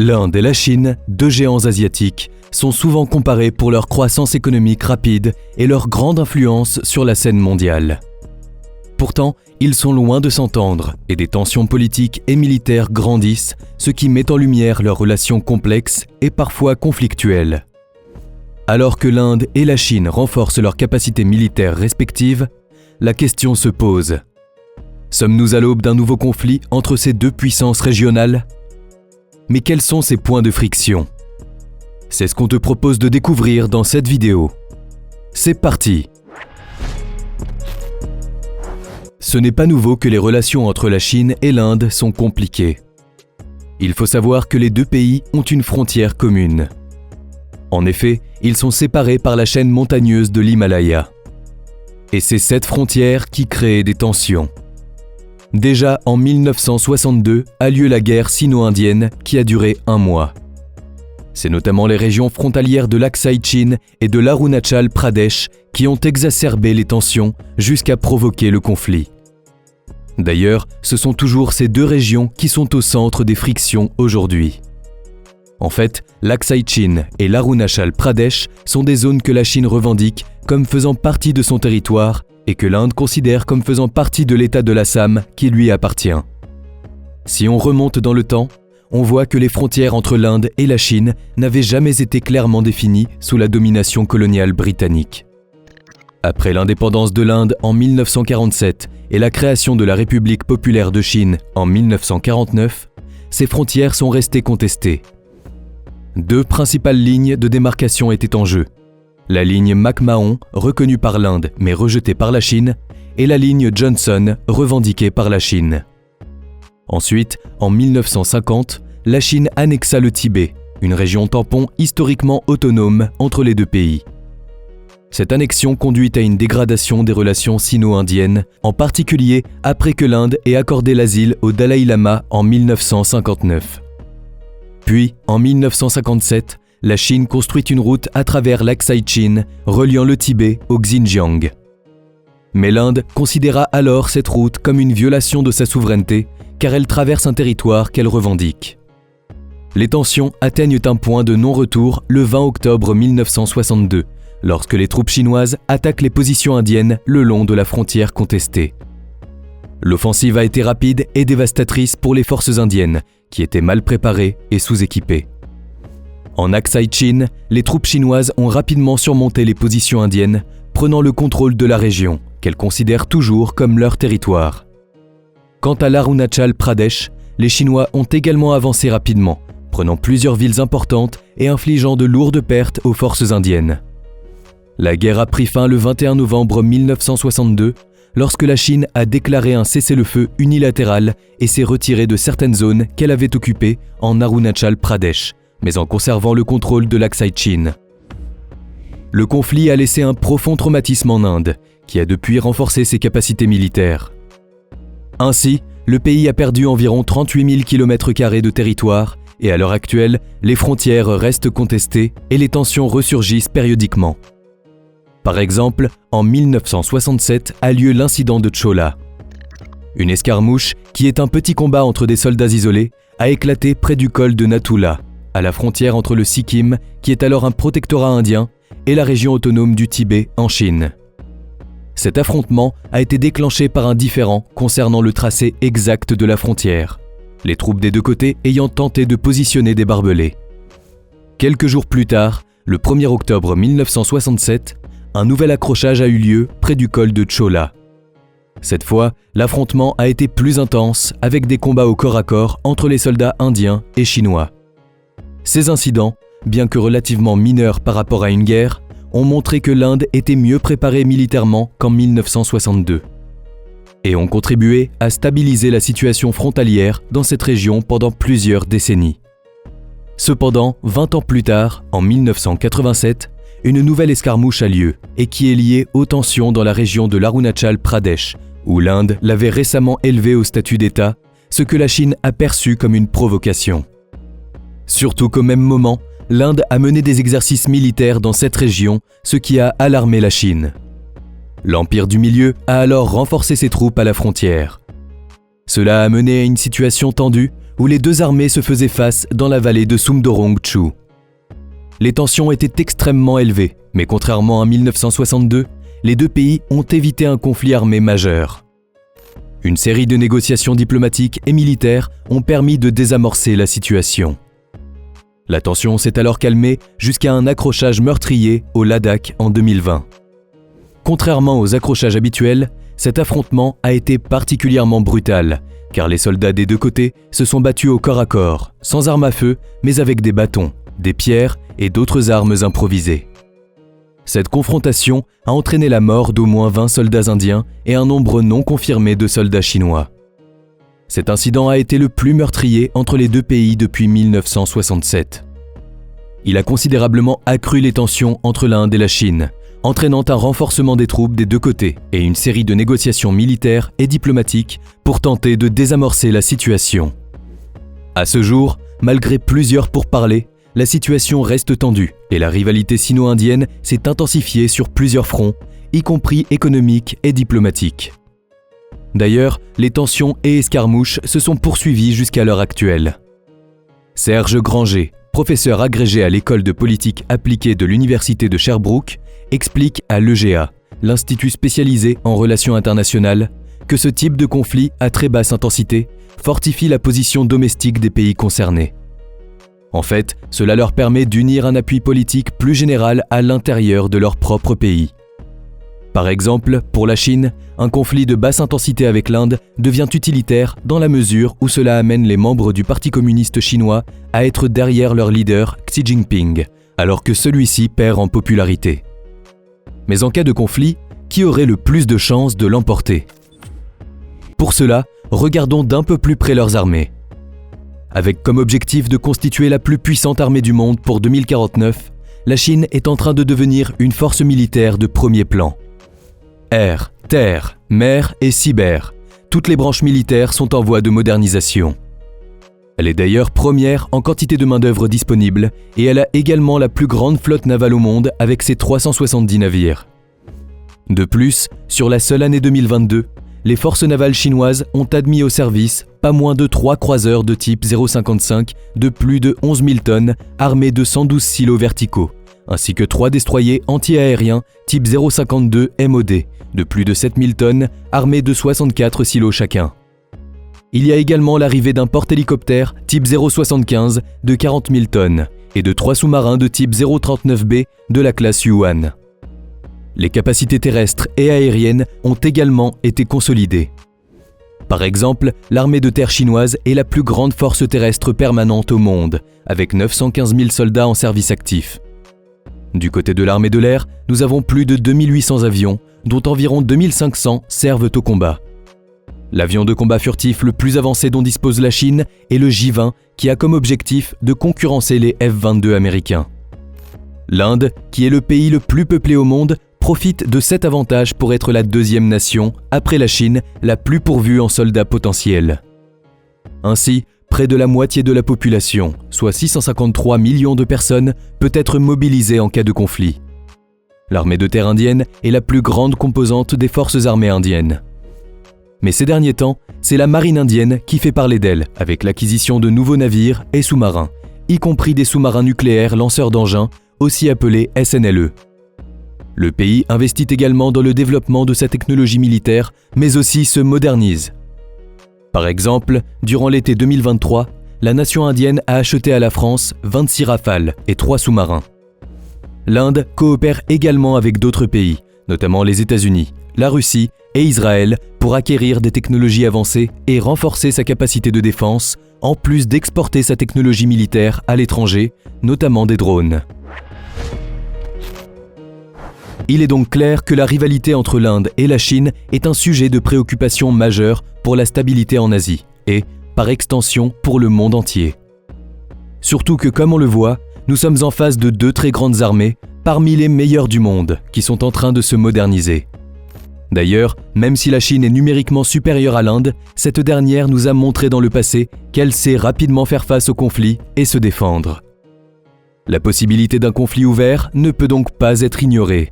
L'Inde et la Chine, deux géants asiatiques, sont souvent comparés pour leur croissance économique rapide et leur grande influence sur la scène mondiale. Pourtant, ils sont loin de s'entendre et des tensions politiques et militaires grandissent, ce qui met en lumière leurs relations complexes et parfois conflictuelles. Alors que l'Inde et la Chine renforcent leurs capacités militaires respectives, la question se pose. Sommes-nous à l'aube d'un nouveau conflit entre ces deux puissances régionales ? Mais quels sont ces points de friction ? C'est ce qu'on te propose de découvrir dans cette vidéo. C'est parti ! Ce n'est pas nouveau que les relations entre la Chine et l'Inde sont compliquées. Il faut savoir que les deux pays ont une frontière commune. En effet, ils sont séparés par la chaîne montagneuse de l'Himalaya. Et c'est cette frontière qui crée des tensions. Déjà en 1962 a lieu la guerre sino-indienne qui a duré 1 mois. C'est notamment les régions frontalières de l'Aksai Chin et de l'Arunachal Pradesh qui ont exacerbé les tensions jusqu'à provoquer le conflit. D'ailleurs, ce sont toujours ces deux régions qui sont au centre des frictions aujourd'hui. En fait, l'Aksai Chin et l'Arunachal Pradesh sont des zones que la Chine revendique comme faisant partie de son territoire et que l'Inde considère comme faisant partie de l'État de l'Assam qui lui appartient. Si on remonte dans le temps, on voit que les frontières entre l'Inde et la Chine n'avaient jamais été clairement définies sous la domination coloniale britannique. Après l'indépendance de l'Inde en 1947 et la création de la République populaire de Chine en 1949, ces frontières sont restées contestées. Deux principales lignes de démarcation étaient en jeu. La ligne McMahon, reconnue par l'Inde mais rejetée par la Chine, et la ligne Johnson, revendiquée par la Chine. Ensuite, en 1950, la Chine annexa le Tibet, une région tampon historiquement autonome entre les deux pays. Cette annexion conduit à une dégradation des relations sino-indiennes, en particulier après que l'Inde ait accordé l'asile au Dalai Lama en 1959. Puis, en 1957, la Chine construit une route à travers l'Aksai Chin, reliant le Tibet au Xinjiang. Mais l'Inde considéra alors cette route comme une violation de sa souveraineté, car elle traverse un territoire qu'elle revendique. Les tensions atteignent un point de non-retour le 20 octobre 1962, lorsque les troupes chinoises attaquent les positions indiennes le long de la frontière contestée. L'offensive a été rapide et dévastatrice pour les forces indiennes, qui étaient mal préparées et sous-équipées. En Aksai Chin, les troupes chinoises ont rapidement surmonté les positions indiennes, prenant le contrôle de la région, qu'elles considèrent toujours comme leur territoire. Quant à l'Arunachal Pradesh, les Chinois ont également avancé rapidement, prenant plusieurs villes importantes et infligeant de lourdes pertes aux forces indiennes. La guerre a pris fin le 21 novembre 1962, lorsque la Chine a déclaré un cessez-le-feu unilatéral et s'est retirée de certaines zones qu'elle avait occupées en Arunachal Pradesh, mais en conservant le contrôle de l'Aksai Chin. Le conflit a laissé un profond traumatisme en Inde, qui a depuis renforcé ses capacités militaires. Ainsi, le pays a perdu environ 38 000 km² de territoire et à l'heure actuelle, les frontières restent contestées et les tensions ressurgissent périodiquement. Par exemple, en 1967 a lieu l'incident de Chola. Une escarmouche, qui est un petit combat entre des soldats isolés, a éclaté près du col de Natula, à la frontière entre le Sikkim, qui est alors un protectorat indien, et la région autonome du Tibet en Chine. Cet affrontement a été déclenché par un différend concernant le tracé exact de la frontière, les troupes des deux côtés ayant tenté de positionner des barbelés. Quelques jours plus tard, le 1er octobre 1967, un nouvel accrochage a eu lieu près du col de Chola. Cette fois, l'affrontement a été plus intense avec des combats au corps à corps entre les soldats indiens et chinois. Ces incidents, bien que relativement mineurs par rapport à une guerre, ont montré que l'Inde était mieux préparée militairement qu'en 1962 et ont contribué à stabiliser la situation frontalière dans cette région pendant plusieurs décennies. Cependant, 20 ans plus tard, en 1987, une nouvelle escarmouche a lieu et qui est liée aux tensions dans la région de l'Arunachal Pradesh, où l'Inde l'avait récemment élevé au statut d'État, ce que la Chine a perçu comme une provocation. Surtout qu'au même moment, l'Inde a mené des exercices militaires dans cette région, ce qui a alarmé la Chine. L'Empire du Milieu a alors renforcé ses troupes à la frontière. Cela a mené à une situation tendue où les deux armées se faisaient face dans la vallée de Sumdorong-chu. Les tensions étaient extrêmement élevées, mais contrairement à 1962, les deux pays ont évité un conflit armé majeur. Une série de négociations diplomatiques et militaires ont permis de désamorcer la situation. La tension s'est alors calmée jusqu'à un accrochage meurtrier au Ladakh en 2020. Contrairement aux accrochages habituels, cet affrontement a été particulièrement brutal, car les soldats des deux côtés se sont battus au corps à corps, sans armes à feu, mais avec des bâtons, des pierres et d'autres armes improvisées. Cette confrontation a entraîné la mort d'au moins 20 soldats indiens et un nombre non confirmé de soldats chinois. Cet incident a été le plus meurtrier entre les deux pays depuis 1967. Il a considérablement accru les tensions entre l'Inde et la Chine, entraînant un renforcement des troupes des deux côtés et une série de négociations militaires et diplomatiques pour tenter de désamorcer la situation. À ce jour, malgré plusieurs pourparlers, la situation reste tendue et la rivalité sino-indienne s'est intensifiée sur plusieurs fronts, y compris économiques et diplomatiques. D'ailleurs, les tensions et escarmouches se sont poursuivies jusqu'à l'heure actuelle. Serge Granger, professeur agrégé à l'école de politique appliquée de l'université de Sherbrooke, explique à l'EGA, l'institut spécialisé en relations internationales, que ce type de conflit à très basse intensité fortifie la position domestique des pays concernés. En fait, cela leur permet d'unir un appui politique plus général à l'intérieur de leur propre pays. Par exemple, pour la Chine, un conflit de basse intensité avec l'Inde devient utilitaire dans la mesure où cela amène les membres du Parti communiste chinois à être derrière leur leader Xi Jinping, alors que celui-ci perd en popularité. Mais en cas de conflit, qui aurait le plus de chances de l'emporter ? Pour cela, regardons d'un peu plus près leurs armées. Avec comme objectif de constituer la plus puissante armée du monde pour 2049, la Chine est en train de devenir une force militaire de premier plan. Air, terre, mer et cyber, toutes les branches militaires sont en voie de modernisation. Elle est d'ailleurs première en quantité de main-d'œuvre disponible et elle a également la plus grande flotte navale au monde avec ses 370 navires. De plus, sur la seule année 2022, les forces navales chinoises ont admis au service pas moins de 3 croiseurs de type 055 de plus de 11 000 tonnes armés de 112 silos verticaux, ainsi que 3 destroyers anti-aériens type 052 MOD de plus de 7 000 tonnes armés de 64 silos chacun. Il y a également l'arrivée d'un porte-hélicoptère type 075 de 40 000 tonnes et de 3 sous-marins de type 039B de la classe Yuan. Les capacités terrestres et aériennes ont également été consolidées. Par exemple, l'armée de terre chinoise est la plus grande force terrestre permanente au monde, avec 915 000 soldats en service actif. Du côté de l'armée de l'air, nous avons plus de 2800 avions, dont environ 2500 servent au combat. L'avion de combat furtif le plus avancé dont dispose la Chine est le J-20, qui a comme objectif de concurrencer les F-22 américains. L'Inde, qui est le pays le plus peuplé au monde, profite de cet avantage pour être la deuxième nation, après la Chine, la plus pourvue en soldats potentiels. Ainsi, près de la moitié de la population, soit 653 millions de personnes, peut être mobilisée en cas de conflit. L'armée de terre indienne est la plus grande composante des forces armées indiennes. Mais ces derniers temps, c'est la marine indienne qui fait parler d'elle, avec l'acquisition de nouveaux navires et sous-marins, y compris des sous-marins nucléaires lanceurs d'engins, aussi appelés SNLE. Le pays investit également dans le développement de sa technologie militaire, mais aussi se modernise. Par exemple, durant l'été 2023, la nation indienne a acheté à la France 26 Rafales et 3 sous-marins. L'Inde coopère également avec d'autres pays, notamment les États-Unis, la Russie et Israël, pour acquérir des technologies avancées et renforcer sa capacité de défense, en plus d'exporter sa technologie militaire à l'étranger, notamment des drones. Il est donc clair que la rivalité entre l'Inde et la Chine est un sujet de préoccupation majeur pour la stabilité en Asie et, par extension, pour le monde entier. Surtout que, comme on le voit, nous sommes en face de 2 très grandes armées, parmi les meilleures du monde, qui sont en train de se moderniser. D'ailleurs, même si la Chine est numériquement supérieure à l'Inde, cette dernière nous a montré dans le passé qu'elle sait rapidement faire face au conflit et se défendre. La possibilité d'un conflit ouvert ne peut donc pas être ignorée.